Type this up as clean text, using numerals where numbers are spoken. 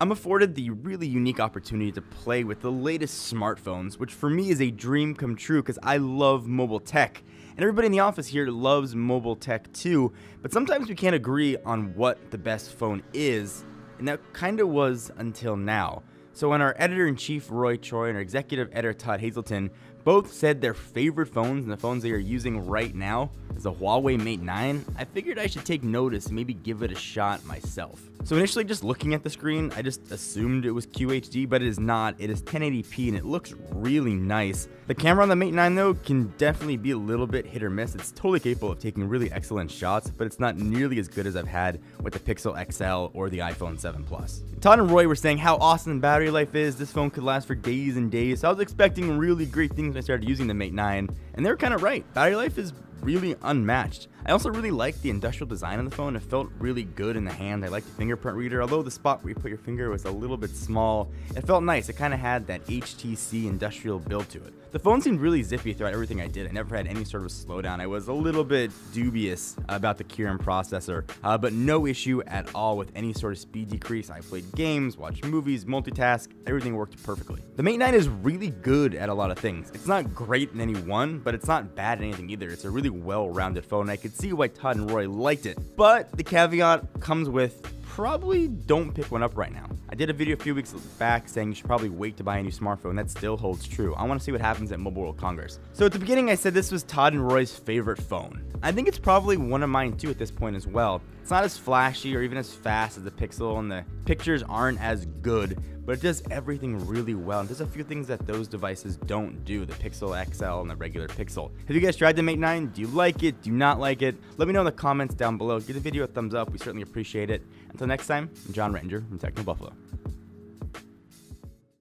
I'm afforded the really unique opportunity to play with the latest smartphones, which for me is a dream come true because I love mobile tech. And everybody in the office here loves mobile tech too, but sometimes we can't agree on what the best phone is, and that kind of was until now. So when our editor-in-chief Roy Choi and our executive editor Todd Hazelton both said their favorite phones and the phones they are using right now is the Huawei Mate 9, I figured I should take notice and maybe give it a shot myself. So initially, just looking at the screen, I just assumed it was QHD, but it is not. It is 1080p and it looks really nice. The camera on the Mate 9 though can definitely be a little bit hit or miss. It's totally capable of taking really excellent shots, but it's not nearly as good as I've had with the Pixel XL or the iPhone 7 Plus. Todd and Roy were saying how awesome the battery life is. This phone could last for days and days. So I was expecting really great things when I started using the Mate 9, and they were kind of right. Battery life is really unmatched. I also really liked the industrial design on the phone. It felt really good in the hand. I liked the fingerprint reader, although the spot where you put your finger was a little bit small. It felt nice. It kind of had that HTC industrial build to it. The phone seemed really zippy throughout everything I did. I never had any sort of slowdown. I was a little bit dubious about the Kirin processor, but no issue at all with any sort of speed decrease. I played games, watched movies, multitask, everything worked perfectly. The Mate 9 is really good at a lot of things. It's not great in any one, but it's not bad at anything either. It's a really well-rounded phone, and I could see why Todd and Roy liked it. But the caveat comes with probably don't pick one up right now. I did a video a few weeks back saying you should probably wait to buy a new smartphone. That still holds true. I want to see what happens at Mobile World Congress. So at the beginning I said this was Todd and Roy's favorite phone. I think it's probably one of mine too at this point as well. It's not as flashy or even as fast as the Pixel, and the pictures aren't as good, but it does everything really well. And there's a few things that those devices don't do, the Pixel XL and the regular Pixel. Have you guys tried the Mate 9? Do you like it? Do you not like it? Let me know in the comments down below. Give the video a thumbs up. We certainly appreciate it. Until next time, I'm John Ranger from Techno Buffalo.